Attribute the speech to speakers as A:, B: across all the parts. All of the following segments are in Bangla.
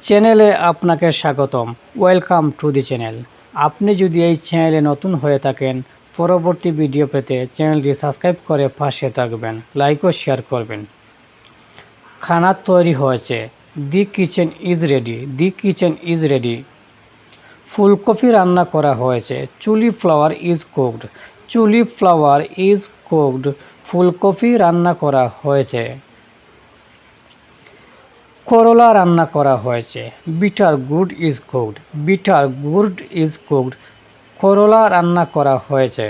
A: চ্যানেলে আপনাকে স্বাগতম। Welcome to the channel. আপনি যদি এই চ্যানেলে নতুন হয়ে থাকেন, পরবর্তী ভিডিও পেতে চ্যানেলটি সাবস্ক্রাইব করে পাশে থাকবেন, লাইক ও শেয়ার করবেন। খানা তৈরি হয়েছে। The kitchen is ready. The kitchen is ready. ফুলকপি রান্না করা হয়েছে। Cauliflower is cooked. Cauliflower is cooked. ফুলকপি রান্না করা হয়েছে। করলা রান্না করা হয়েছে। Bitter gourd is cooked. Bitter gourd is cooked. করলা রান্না করা হয়েছে।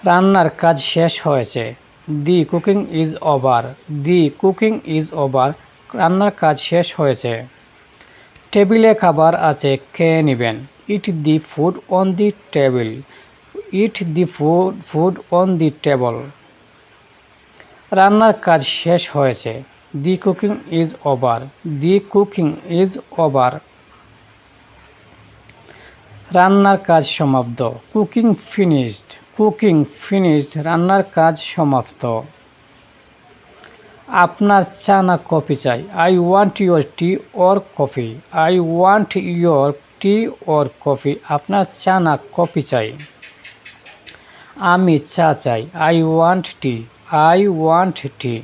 A: রান্নার কাজ শেষ হয়েছে। The cooking is over. The cooking is over. রান্নার কাজ শেষ হয়েছে। টেবিলে খাবার আছে, খেয়ে নেবেন। Eat the food on the table. It the food on the table. রান্নার কাজ শেষ হয়েছে। The cooking is over. The cooking is over. রান্নার কাজ সমাপ্ত। Cooking finished. Cooking finished. রান্নার কাজ সমাপ্ত। আপনার চা না কফি চাই? I want your tea or coffee. I want your tea or coffee. আপনার চা না কফি চাই? আমি চা চাই। I want tea. I want tea.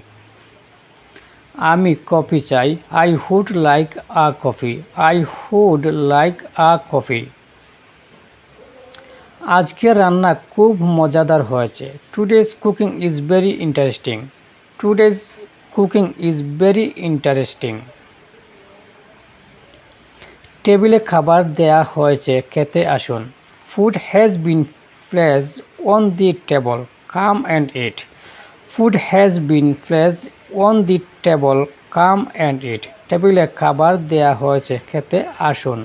A: আমি কফি চাই। I would like a coffee. I would like a coffee. আজকের রান্না খুব মজাদার হয়েছে। Today's cooking is very interesting. Today's cooking is very interesting. টেবিলে খাবার দেয়া হয়েছে, খেতে আসুন। Food has been placed on the table, come and eat. Food has been placed on the table, come and eat. টেবিলে খাবার দেয়া হয়েছে, খেতে আসুন।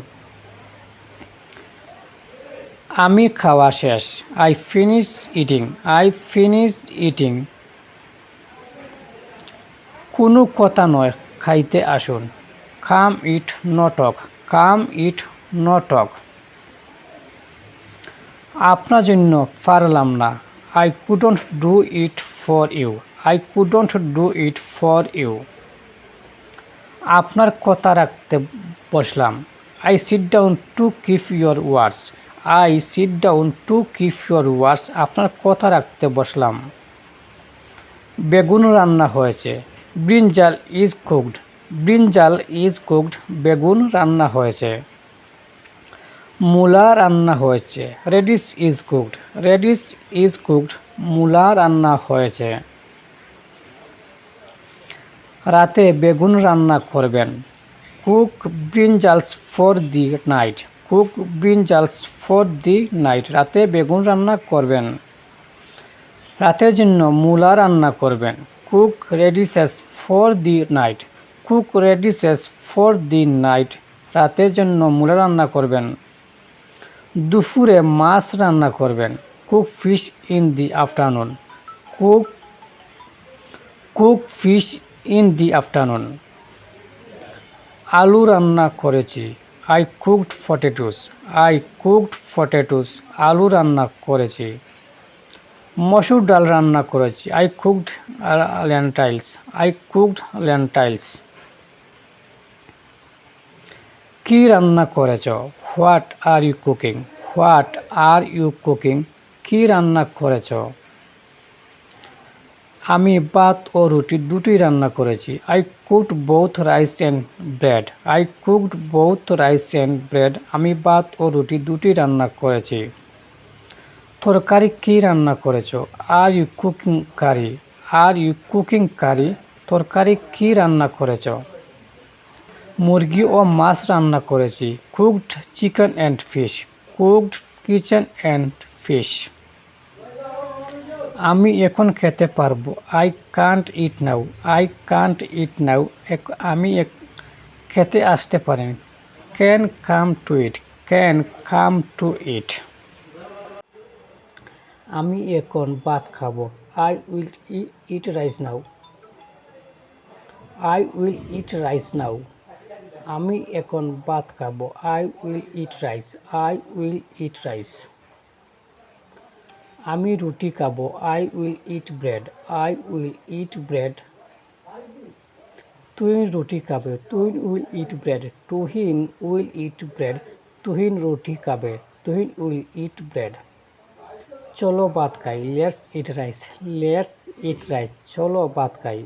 A: আমি খাওয়া শেষ। I finish eating. I finished eating. কোনো কথা নয়, খাইতে আসুন। Come eat no talk. Come eat no টক। আপনার জন্য পারলাম না। I couldn't do it for you. I couldn't do it for you. আপনার কথা রাখতে বসলাম। I sit down to keep your words. I sit down to keep your words. আপনার কথা রাখতে বসলাম। বেগুন রান্না হয়েছে। Brinjal is cooked. Brinjal is cooked. বেগুন রান্না হয়েছে। মূলা রান্না হয়েছে। Radish is cooked. Radish is cooked. মূলা রান্না হয়েছে। রাতে বেগুন রান্না করবেন। Cook brinjals for the night. Cook brinjals for the night. রাতে বেগুন রান্না করবেন। রাতের জন্য মূলা রান্না করবেন। Cook radishes for the night. Cook radishes for the night. রাতের জন্য মূলা রান্না করবেন। দুপুরে মাছ রান্না করবেন। Cook fish in the afternoon. Cook cook fish in the afternoon. আলু রান্না করেছি। I cooked potatoes. I cooked potatoes. আলু রান্না করেছি। মসুর ডাল রান্না করেছি। I cooked lentils. I cooked lentils. কি রান্না করেছ? What are you cooking? What are you cooking? কি রান্না করেছ? আমি ভাত ও রুটি দুটোই রান্না করেছি। I cooked both rice and bread. I cooked both rice and bread. আমি ভাত ও রুটি দুটোই রান্না করেছি। তরকারি কি রান্না করেছো? Are you cooking curry? Are you cooking curry? তরকারি কি রান্না করেছ? মুরগি ও মাছ রান্না করেছি। Cooked chicken and fish. Cooked chicken and fish. আমি এখন খেতে পারবো। I can't eat now. I can't eat now. আমি খেতে আসতে পারেন। Can come to eat. Can come to eat. আমি এখন ভাত খাবো। I will eat rice now. I will eat rice now. আমি এখন ভাত খাবো। I will eat rice. I will eat rice. আমি রুটি খাবো। I will eat bread. I will eat bread. Tuhin রুটি খাবে, Tuhin will eat bread, Tuhin will eat bread, Tuhin রুটি খাবে, তুহিন উইল ইট ব্রেড। চলো ভাত খাই, let's eat rice, let's eat rice, চলো ভাত খাই।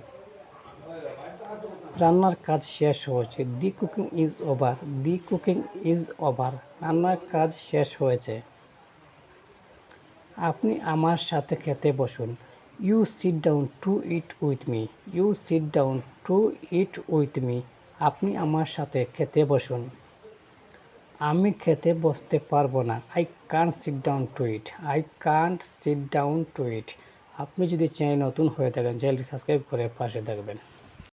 A: রান্নার কাজ শেষ হয়েছে, the cooking is over, the cooking is over, রান্নার কাজ শেষ হয়েছে। আপনি আমার সাথে খেতে বসুন, you sit down to eat with me, you sit down to eat with me, আপনি আমার সাথে খেতে বসুন। আমি খেতে বসতে পারবো না, I can't sit down to eat, I can't sit down to eat. আপনি যদি চ্যানেল নতুন হয়ে থাকেন চ্যানেলটি সাবস্ক্রাইব করে পাশে থাকবেন।